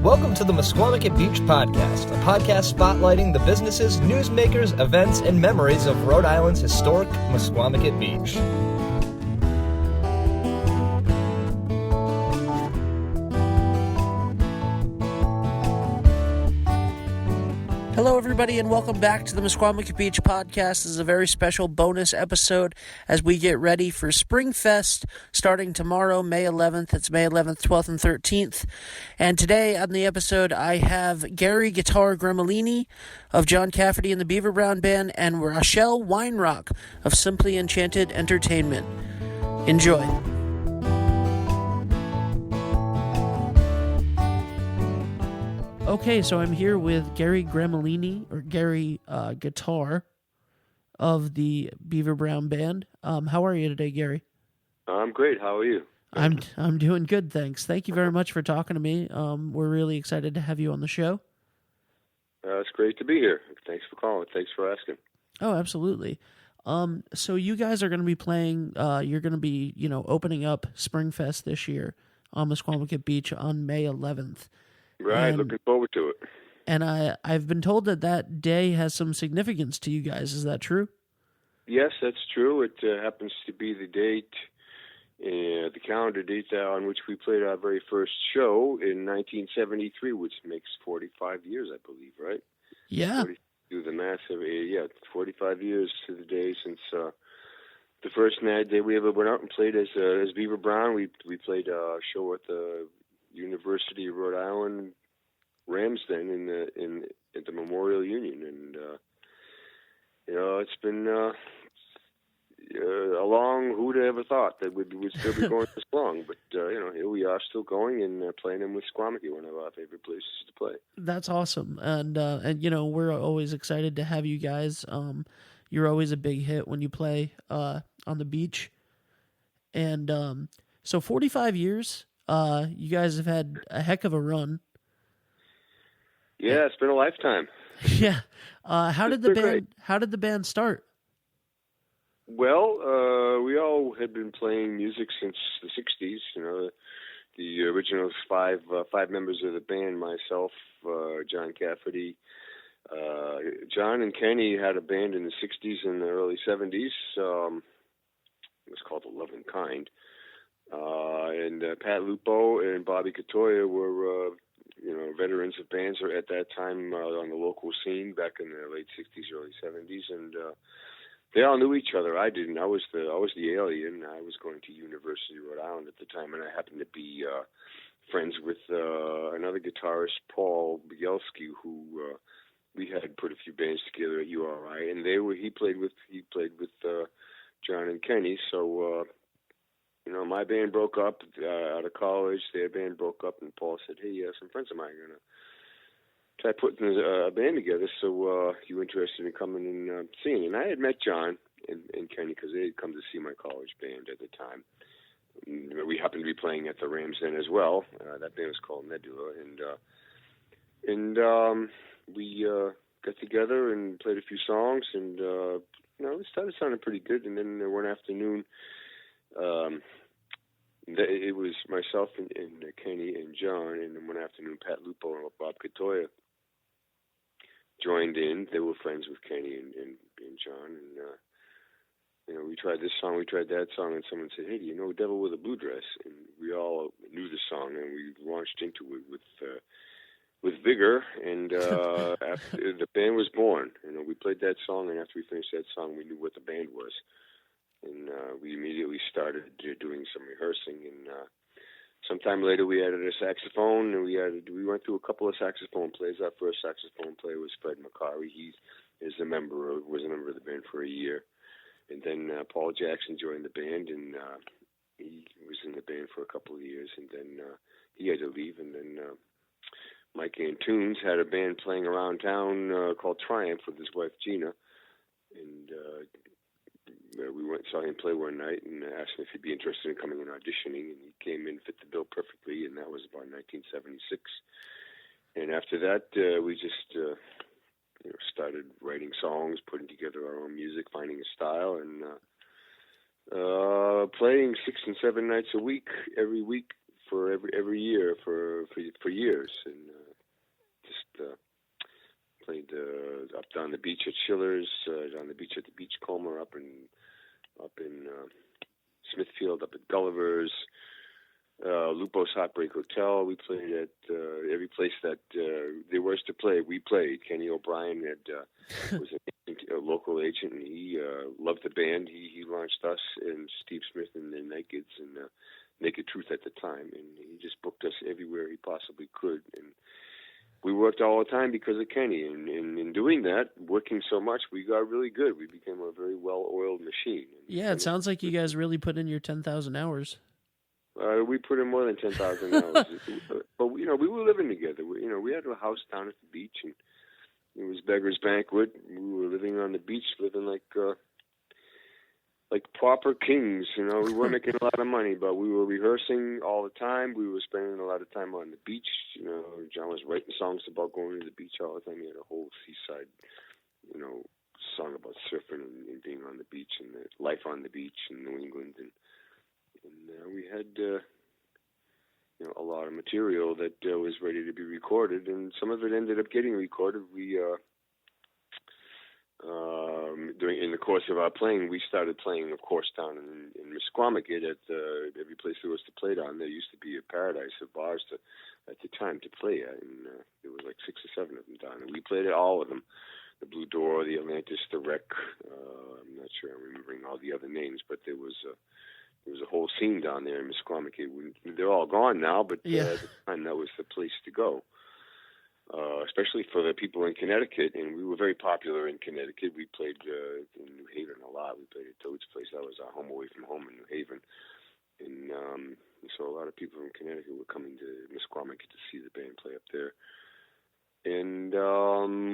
Welcome to the Mesquamaket Beach Podcast, a podcast spotlighting the businesses, newsmakers, events, and memories of Rhode Island's historic Mesquamaket Beach. Hello, everybody, and welcome back to the Mesquamaket Beach Podcast. This is a very special bonus episode as we get ready for Springfest starting tomorrow, May 11th. It's May 11th, 12th, and 13th. And today on the episode, I have Gary Guitar Gramolini of John Cafferty and the Beaver Brown Band and Rochelle Weinrauch of Simply Enchanted Entertainment. Enjoy. Okay, so I'm here with Gary Gramolini, or Gary Guitar, of the Beaver Brown Band. How are you today, Gary? I'm great. How are you? I'm doing good, thanks. Thank you very much for talking to me. We're really excited to have you on the show. It's great to be here. Thanks for calling. Thanks for asking. Oh, absolutely. So you guys are going to be playing, you're going to be, opening up Springfest this year on Mesquamaket Beach on May 11th. Right, looking forward to it. And I've been told that day has some significance to you guys. Is that true? Yes, that's true. It happens to be the date, the calendar date on which we played our very first show in 1973, which makes 45 years, I believe, right? Yeah. Do the math of 45 years to the day since the first night day we ever went out and played as Beaver Brown. We played a show at the University of Rhode Island Ramsden at the Memorial Union, and it's been a long. Who'd have ever thought that we'd still be going this long? But here we are, still going and playing in Mesquamaket, one of our favorite places to play. That's awesome, and we're always excited to have you guys. You're always a big hit when you play on the beach, and so 45 years. You guys have had a heck of a run. Yeah, it's been a lifetime. Yeah. How did the band start? Well, we all had been playing music since the 60s. The original five members of the band, myself, John Cafferty, John and Kenny had a band in the 60s and the early 70s. It was called The Loving Kind. And Pat Lupo and Bobby Catoya were, veterans of bands at that time on the local scene back in the late 60s, early 70s, and they all knew each other. I didn't. I was the alien. I was going to University of Rhode Island at the time, and I happened to be friends with another guitarist, Paul Bielski, who we had put a few bands together at URI, and he played with John and Kenny, so. My band broke up out of college. Their band broke up, and Paul said, "Hey, some friends of mine are gonna try putting a band together. So, you interested in coming and singing?" And I had met John and Kenny because they had come to see my college band at the time. And we happened to be playing at the Ramsden as well. That band was called Nebula, and we got together and played a few songs, and it started sounding pretty good. And then one afternoon. It was myself and Kenny and John, and then one afternoon Pat Lupo and Bob Catoya joined in. They were friends with Kenny and John, and we tried this song, we tried that song, and someone said, "Hey, do you know Devil with a Blue Dress?" And we all knew the song, and we launched into it with vigor, and after the band was born. We played that song, and after we finished that song, we knew what the band was. And we immediately started doing some rehearsing, and sometime later we added a saxophone, and we went through a couple of saxophone players. Our first saxophone player was Fred McCarry. He was a member of the band for a year, and then Paul Jackson joined the band, and he was in the band for a couple of years, and then he had to leave, and then Mike Antunes had a band playing around town called Triumph with his wife Gina, and we went and saw him play one night and asked him if he'd be interested in coming and auditioning, and he came in, fit the bill perfectly, and that was about 1976. And after that, we just started writing songs, putting together our own music, finding a style, and playing 6 and 7 nights a week, every week for every year for years, and just played up on the beach at Schiller's, on the beach at the Beachcomber, up in Smithfield, up at Gulliver's, Lupo's Heartbreak Hotel. We played at every place that there was to play. We played. Kenny O'Brien was a local agent, and he loved the band. He launched us and Steve Smith and the Nakeds and Naked Truth at the time, and he just booked us everywhere he possibly could. And we worked all the time because of Kenny, and in doing that, working so much, we got really good. We became a very well-oiled machine. Yeah, it sounds like you guys really put in your 10,000 hours. We put in more than 10,000 hours. But, we were living together. We had a house down at the beach, and it was Beggar's Banquet. We were living on the beach, living like proper kings. We weren't making a lot of money, but we were rehearsing all the time. We were spending a lot of time on the beach. John was writing songs about going to the beach all the time. He had a whole seaside, song about surfing and being on the beach and the life on the beach in New England. And we had a lot of material that was ready to be recorded, and some of it ended up getting recorded. We in the course of our playing, we started playing, of course, down in Misquamicut at every place there was to play down. There used to be a paradise of bars at the time to play at, and there was like 6 or 7 of them down, and we played at all of them. The Blue Door, the Atlantis, the Wreck. I'm not sure I'm remembering all the other names, but there was a whole scene down there in Misquamicut. They're all gone now, but at the time that was the place to go, especially for the people in Connecticut. And we were very popular in Connecticut. We played in New Haven a lot. We played at Toad's Place. That was our home away from home in New Haven. And so a lot of people from Connecticut were coming to Misquamicut to see the band play up there. And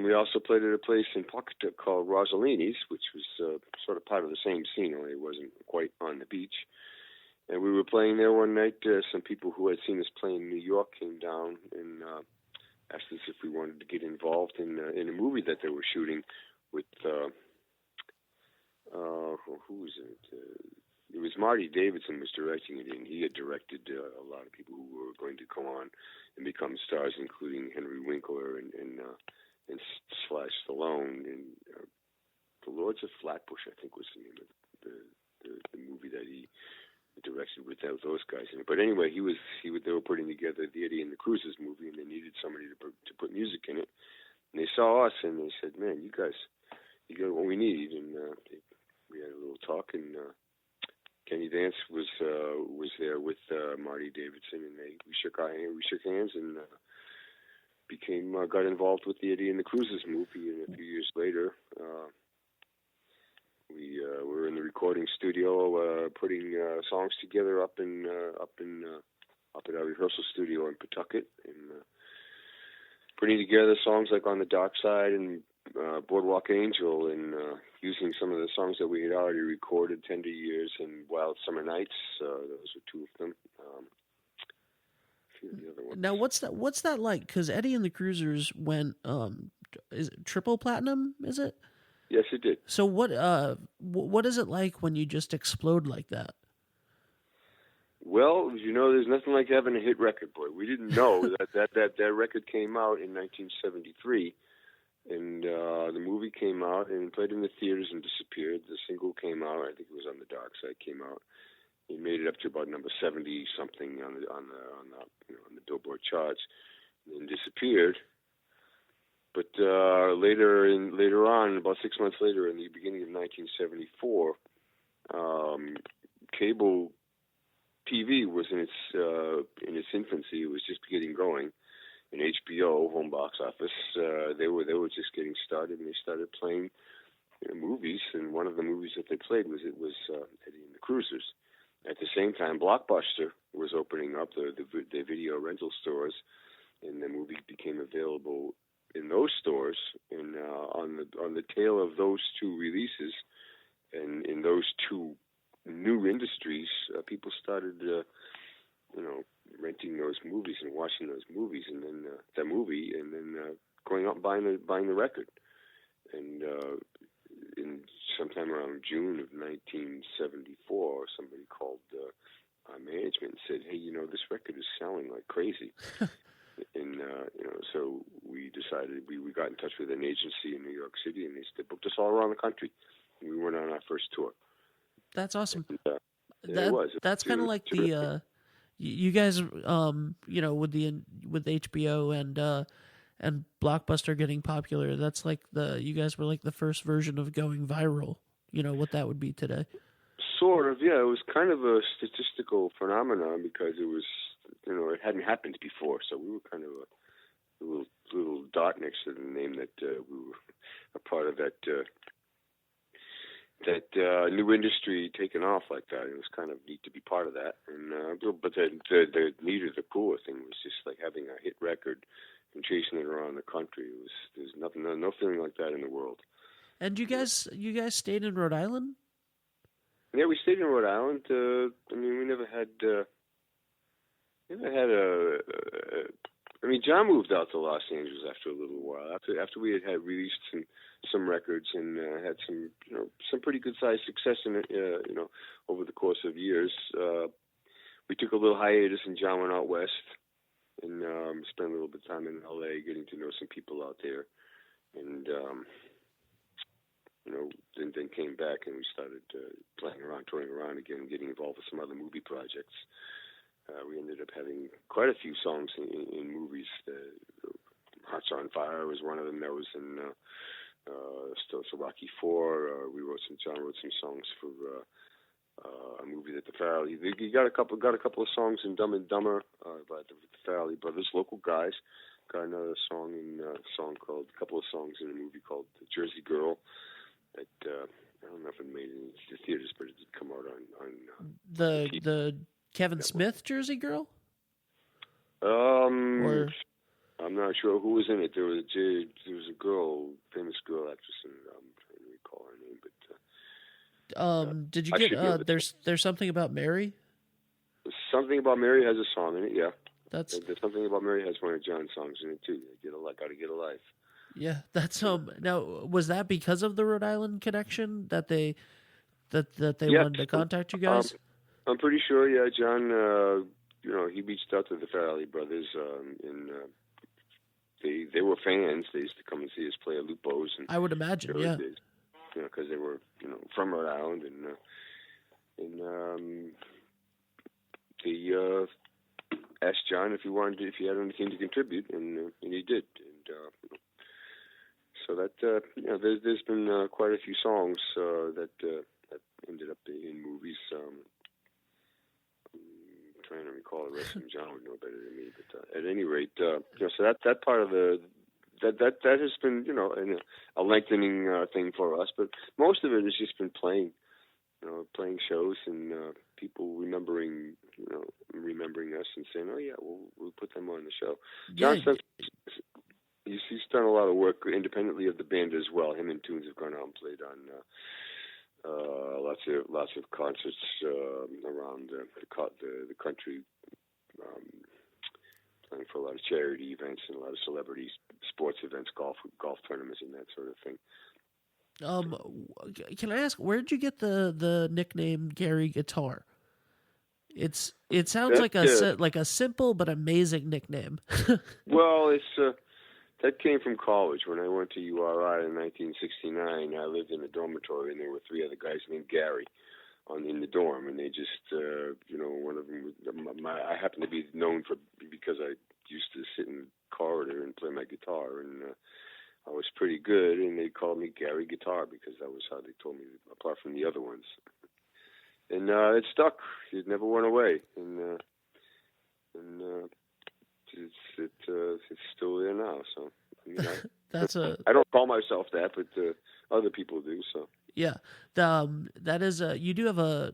we also played at a place in Pawcatuck called Rosalini's, which was sort of part of the same scene, only it wasn't quite on the beach. And we were playing there one night. Some people who had seen us play in New York came down and asked us if we wanted to get involved in a movie that they were shooting with, who was it? It was Marty Davidson was directing it, and he had directed a lot of people who were going to go on and become stars, including Henry Winkler and Slash Stallone. And The Lords of Flatbush, I think, was the name of the movie that he directed with those guys in it. But anyway, they were putting together the Eddie and the Cruisers movie, and they needed somebody to put music in it. And they saw us, and they said, "Man, you got what we need." And we had a little talk, and Kenny Vance was there with Marty Davidson, and we shook hands, and got involved with the Eddie and the Cruisers movie. And a few years later, we were in the recording studio putting songs together up at our rehearsal studio in Pawtucket, and putting together songs like On the Dark Side and Boardwalk Angel, and using some of the songs that we had already recorded, Tender Years and Wild Summer Nights. Those were 2 of them. A few of the other ones. Now, what's that like? Because Eddie and the Cruisers went, is it triple platinum, is it? Yes, it did. So what is it like when you just explode like that? Well, there's nothing like having a hit record, boy. We didn't know that record came out in 1973. And the movie came out and played in the theaters and disappeared. The single came out. I think it was On the Dark Side. Came out. It made it up to about number 70 something on the Billboard charts, and then disappeared. But later on, about 6 months later, in the beginning of 1974, cable TV was in its infancy. It was just getting going. And HBO, home box office, they were just getting started, and they started playing movies. And one of the movies that they played was Eddie and the Cruisers. At the same time, Blockbuster was opening up the video rental stores, and the movie became available in those stores. And on the tail of those 2 releases, and in those 2 new industries, people started renting those movies and watching those movies, and then that movie, and then going out and buying the record. And in sometime around June of 1974, somebody called our management and said, "Hey, this record is selling like crazy. And so we decided we got in touch with an agency in New York City, and they booked us all around the country. And we went on our first tour. That's awesome. And, it was. That's kind of like the you guys with HBO and Blockbuster getting popular. That's like you guys were like the first version of going viral. What that would be today. Sort of, yeah. It was kind of a statistical phenomenon because it was, it hadn't happened before. So we were kind of a little dot next to the name that we were a part of that new industry taking off like that. It was kind of neat to be part of that. And but the neater, the cooler thing was just like having a hit record and chasing it around the country. There's no feeling like that in the world. And you guys stayed in Rhode Island? Yeah, we stayed in Rhode Island. We never had John moved out to Los Angeles after a little while. After we had released some records and had some pretty good sized success in it, over the course of years. We took a little hiatus, and John went out west and spent a little bit of time in LA, getting to know some people out there, and then came back and we started playing around, touring around again, getting involved with some other movie projects. We ended up having quite a few songs in movies. Hearts on Fire was one of them. That was in so Rocky IV. John wrote some songs for a movie that the Farrelly. He got a couple of songs in Dumb and Dumber by the Farrelly brothers, local guys. Got another song a couple of songs in a movie called The Jersey Girl. That I don't know if it made it into the theaters, but it did come out on the Kevin Smith Jersey Girl. Or I'm not sure who was in it. There was a girl, famous girl actress, and I'm trying to recall her name. But did you get there's Something About Mary? Something About Mary has a song in it. Yeah, there's Something About Mary has one of John's songs in it too. Gotta Get a Life. Yeah, that's now was that because of the Rhode Island connection that they wanted to contact you guys? I'm pretty sure. Yeah, John. He reached out to the Farrelly brothers, and they were fans. They used to come and see us play at Lupo's. And I would imagine, yeah. Because they were from Rhode Island, and they asked John if he had anything to contribute, and he did. And so that there's been quite a few songs that ended up in movies. I'm trying to recall the rest of them. John would know better than me, but at any rate, so that part of that has been a lengthening thing for us. But most of it has just been playing shows and people remembering us and saying, "Oh yeah, we'll put them on the show." John says he's done a lot of work independently of the band as well. Him and Tunes have gone out and played on lots of concerts around the country, playing for a lot of charity events and a lot of celebrity sports events, golf tournaments, and that sort of thing. Can I ask, where did you get the nickname Gary Guitar? It sounds like a simple but amazing nickname. Well, it's that came from college. When I went to URI in 1969, I lived in a dormitory, and there were three other guys named Gary in the dorm, and they just, one of them, I happened to be known because I used to sit in the corridor and play my guitar, and I was pretty good, and they called me Gary Guitar because that was how they told me, apart from the other ones. And it stuck. It never went away, and it's still there now. So I don't call myself that, but other people do. So yeah, that is you do have a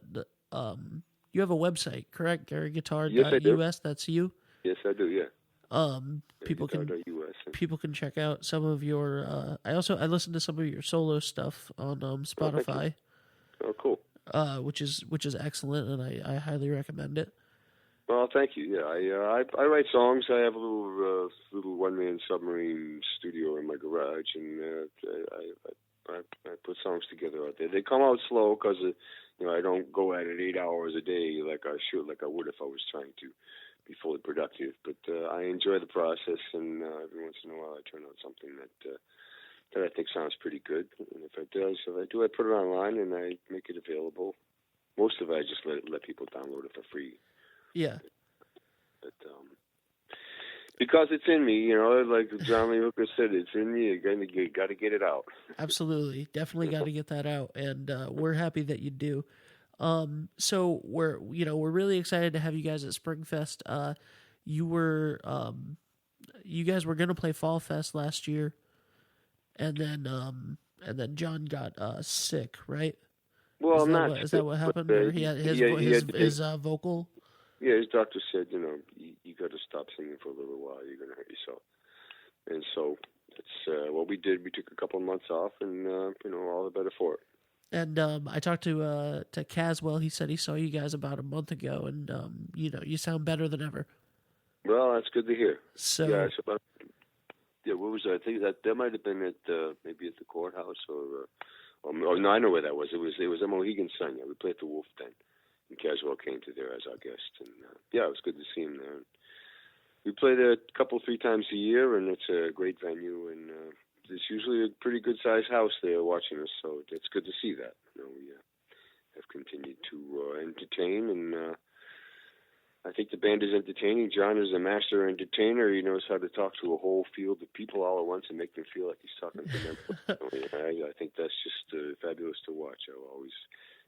website, correct? GaryGuitar.us. Yes, I do. That's you. Yes, I do. Yeah. People can check out some of your. I listen to some of your solo stuff on Spotify. Oh, cool. Which is excellent, and I highly recommend it. Well, thank you. Yeah, I write songs. I have a little one-man submarine studio in my garage, and I put songs together out there. They come out slow because I don't go at it 8 hours a day like I would if I was trying to be fully productive. But I enjoy the process, and every once in a while I turn out something that I think sounds pretty good. And if I do, I put it online and I make it available. Most of it, I just let people download it for free. Yeah. But because it's in me, like John Lee Hooker said, it's in me. You got to get it out. Absolutely, definitely got to get that out, and we're happy that you do. So we're really excited to have you guys at Springfest. You guys were gonna play Fall Fest last year, and then John got sick, right? Well, is that what happened? Or he had his vocal. Yeah, his doctor said, you got to stop singing for a little while. You're going to hurt yourself. And so that's what we did. We took a couple of months off, and all the better for it. And I talked to Caswell. He said he saw you guys about a month ago, and you sound better than ever. Well, that's good to hear. So what was that? I think that might have been at maybe at the courthouse or no, I know where that was. It was Mohegan's son. Yeah, we played at the Wolf Den. And Caswell came to there as our guest, and it was good to see him there. We play there a 3 times a year, and it's a great venue, and there's usually a pretty good-sized house there watching us, so it's good to see that. We have continued to entertain, and I think the band is entertaining. John is a master entertainer. He knows how to talk to a whole field of people all at once and make them feel like he's talking to them. I think that's just fabulous to watch. I've always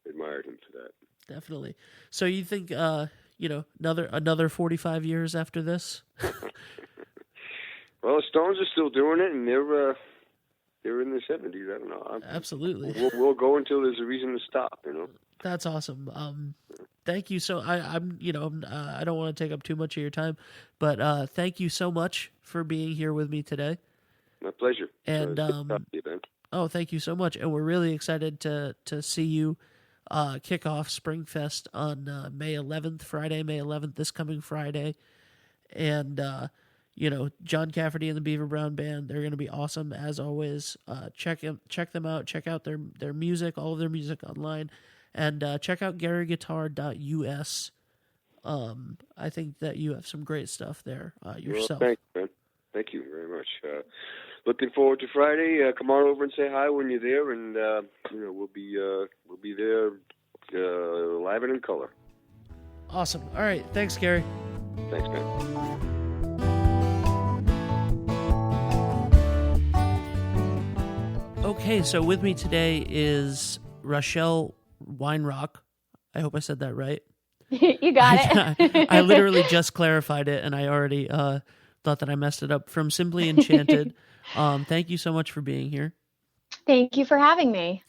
admired him for that. Definitely. So you think, another 45 years after this? Well, the Stones are still doing it, and they're in their 70s. I don't know. Absolutely. We'll go until there's a reason to stop. That's awesome. Thank you. So I don't want to take up too much of your time, but thank you so much for being here with me today. My pleasure. And thank you so much. And we're really excited to see you kick off Springfest on May 11th, Friday, May 11th, this coming Friday. And, John Cafferty and the Beaver Brown Band, they're going to be awesome as always. Check them out. Check out their music, all of their music online. And check out GaryGuitar.us. I think that you have some great stuff there yourself. Well, thanks, man. Thank you very much. Looking forward to Friday. Come on over and say hi when you're there, and we'll be there live and in color. Awesome. All right. Thanks, Gary. Thanks, man. Okay, so with me today is Rochelle Weinrauch. I hope I said that right. You got it. I literally just clarified it, and I already thought that I messed it up. From Simply Enchanted. Thank you so much for being here. Thank you for having me.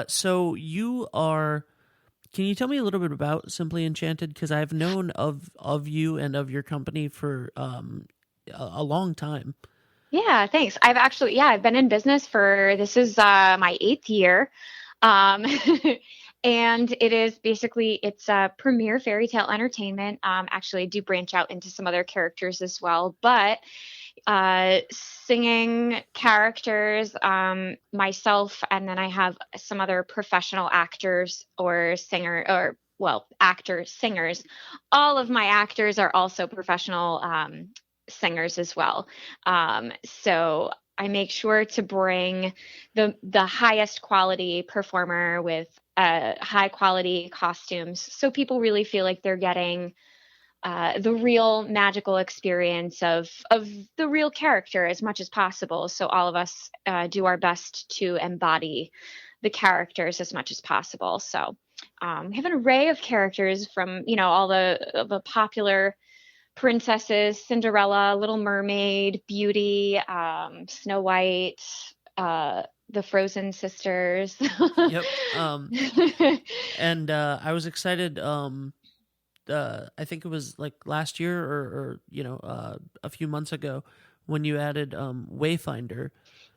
So you are... Can you tell me a little bit about Simply Enchanted? Because I've known of you and of your company for a long time. Yeah, thanks. I've been in business this is my 8th year. And it's premier fairy tale entertainment. Actually, I do branch out into some other characters as well, but singing characters, myself, and then I have some other professional actors or actors, singers. All of my actors are also professional singers as well. So I make sure to bring the highest quality performer with high quality costumes, so people really feel like they're getting the real magical experience of the real character as much as possible. So all of us do our best to embody the characters as much as possible. So we have an array of characters from all the popular princesses: Cinderella, Little Mermaid, Beauty, Snow White, the Frozen sisters. Yep. And I was excited. I think it was like last year or a few months ago when you added Wayfinder.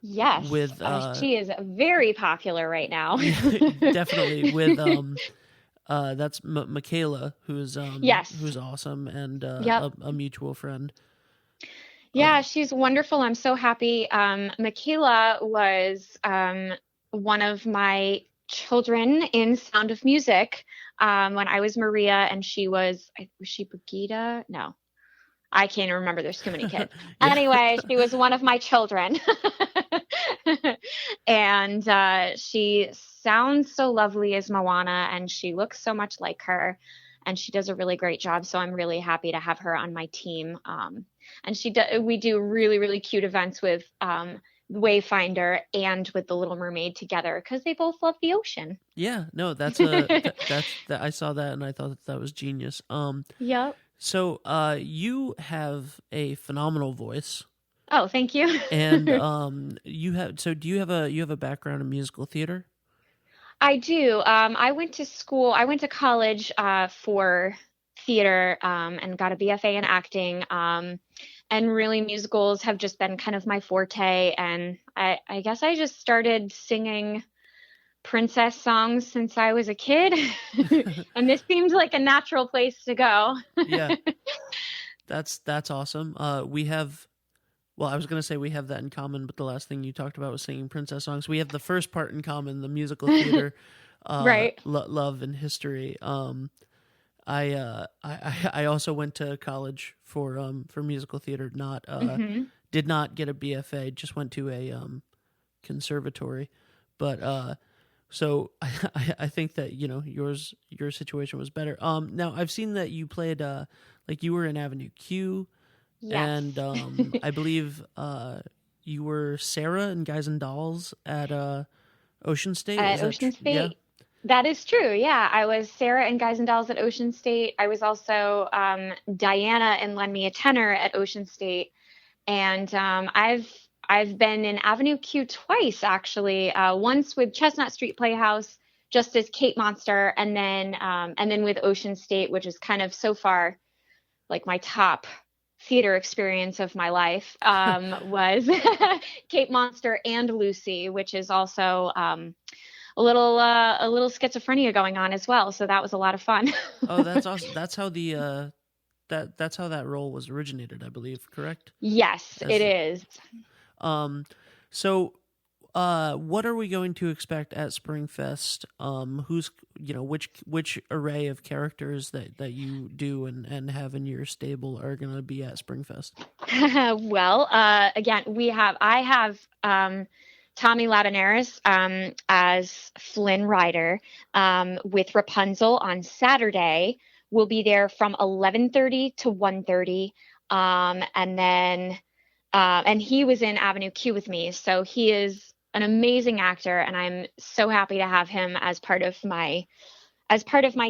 Yes. With she is very popular right now. Definitely with that's Michaela, who's yes, who's awesome, and a mutual friend. Yeah, she's wonderful. I'm so happy. Michaela was one of my children in Sound of Music when I was Maria and was she Brigida? No, I can't even remember. There's too many kids. Yeah. Anyway, she was one of my children. And she sounds so lovely as Moana, and she looks so much like her, and she does a really great job. So I'm really happy to have her on my team. And we do really, really cute events with Wayfinder and with the Little Mermaid together because they both love the ocean. Yeah, no, that's I saw that and I thought that was genius. Yep. So you have a phenomenal voice. Oh, thank you. And do you have a background in musical theater? I do. I went to college for theater and got a BFA in acting. And really musicals have just been kind of my forte. And I guess I just started singing princess songs since I was a kid. And this seems like a natural place to go. Yeah. That's awesome. I was going to say we have that in common, but the last thing you talked about was singing princess songs. We have the first part in common, the musical theater, right. love and history. I also went to college for musical theater. Did not get a BFA. Just went to a conservatory, but so I think that your situation was better. Now I've seen that you played like you were in Avenue Q. Yes. And I believe you were Sarah in Guys and Dolls at Ocean State. At Ocean State? Yeah. That is true. Yeah, I was Sarah in Guys and Dolls at Ocean State. I was also Diana in Lend Me a Tenor at Ocean State. And I've been in Avenue Q twice, actually. Once with Chestnut Street Playhouse, just as Kate Monster, and then with Ocean State, which is kind of so far like my top theater experience of my life, was Kate Monster and Lucy, which is also a little schizophrenia going on as well. So that was a lot of fun. Oh, that's awesome. That's how that's how that role was originated, I believe, correct? Yes, it is. So what are we going to expect at Springfest? Who's which array of characters that you do and have in your stable are going to be at Springfest? Well, again, I have Tommy Ladenaris as Flynn Rider with Rapunzel on Saturday. We'll be there from 11:30 to 1:30, and then and he was in Avenue Q with me, so he is an amazing actor, and I'm so happy to have him as part of my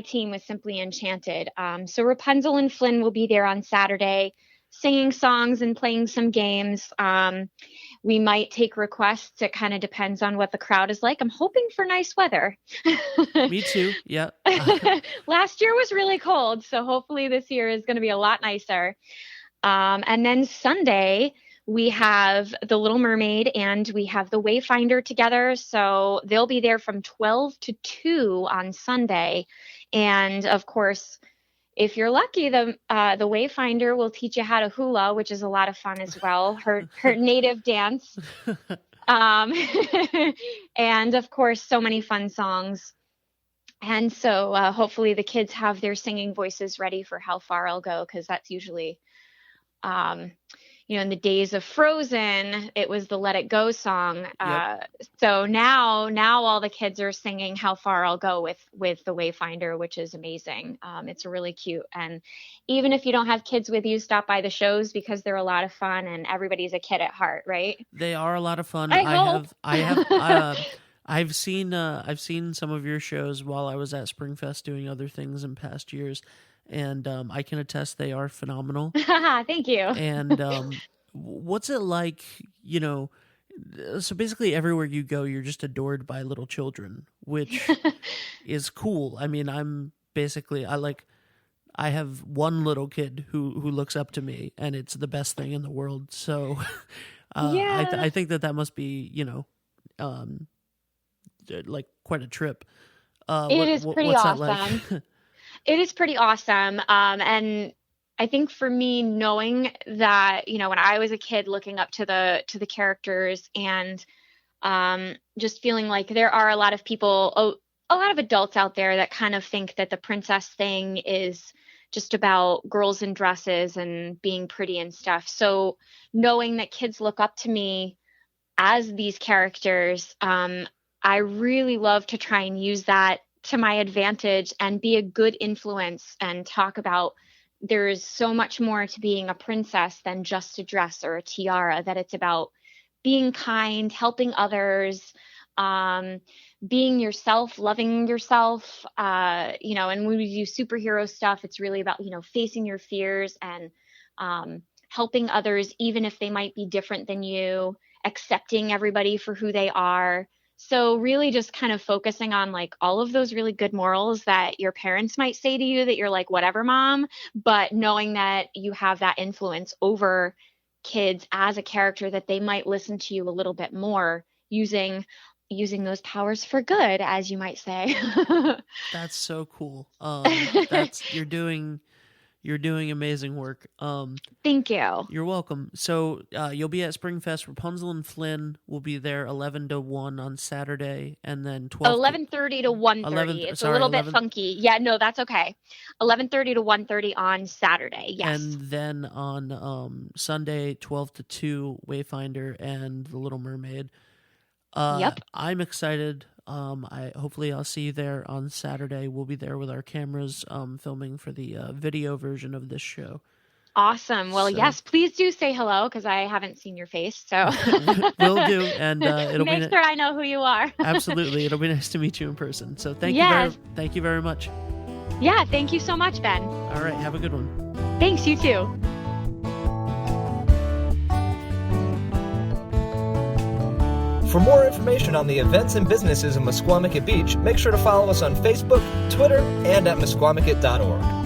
team with Simply Enchanted. So Rapunzel and Flynn will be there on Saturday, singing songs and playing some games. We might take requests. It kind of depends on what the crowd is like. I'm hoping for nice weather. Me too. Yeah. Last year was really cold, so hopefully this year is going to be a lot nicer. And then Sunday, we have the Little Mermaid and we have the Wayfinder together. So they'll be there from 12 to 2 on Sunday. And of course, if you're lucky, the Wayfinder will teach you how to hula, which is a lot of fun as well. Her native dance. And of course, so many fun songs. And so hopefully the kids have their singing voices ready for How Far I'll Go, because that's usually in the days of Frozen, it was the Let It Go song. Yep. So now all the kids are singing How Far I'll Go with the Wayfinder, which is amazing. It's really cute. And even if you don't have kids with you, stop by the shows because they're a lot of fun and everybody's a kid at heart, right? They are a lot of fun. I have I've seen some of your shows while I was at Springfest doing other things in past years. And I can attest they are phenomenal. Thank you. And what's it like, so basically everywhere you go, you're just adored by little children, which is cool. I mean, I have one little kid who looks up to me, and it's the best thing in the world. So yeah. I think that must be, like quite a trip. It is pretty awesome. Like? It is pretty awesome. And I think for me, knowing that, when I was a kid looking up to the characters and Just feeling like there are a lot of people, a lot of adults out there that kind of think that the princess thing is just about girls in dresses and being pretty and stuff. So knowing that kids look up to me as these characters, I really love to try and use that to my advantage and be a good influence and talk about there is so much more to being a princess than just a dress or a tiara, that it's about being kind, helping others, being yourself, loving yourself, and when we do superhero stuff, it's really about, facing your fears and helping others, even if they might be different than you, accepting everybody for who they are. So really just kind of focusing on like all of those really good morals that your parents might say to you that you're like, whatever, mom, but knowing that you have that influence over kids as a character, that they might listen to you a little bit more using those powers for good, as you might say. That's so cool. You're doing amazing work. Thank you. You're welcome. So you'll be at Springfest. Rapunzel and Flynn will be there 11 to 1 on Saturday, and then 11:30 to 1:30. It's a little bit funky. Yeah, no, that's okay. 11:30 to 1:30 on Saturday. Yes. And then on Sunday, 12 to 2, Wayfinder and The Little Mermaid. Yep. I'm excited. Hopefully I'll see you there on Saturday. We'll be there with our cameras, filming for the video version of this show. Awesome. Well, yes, please do say hello, because I haven't seen your face. So will do, and it'll make sure I know who you are. Absolutely, it'll be nice to meet you in person. So thank you very much. Yeah, thank you so much, Ben. All right, have a good one. Thanks, you too. For more information on the events and businesses in Mesquamaket Beach, make sure to follow us on Facebook, Twitter, and at mesquamaket.org.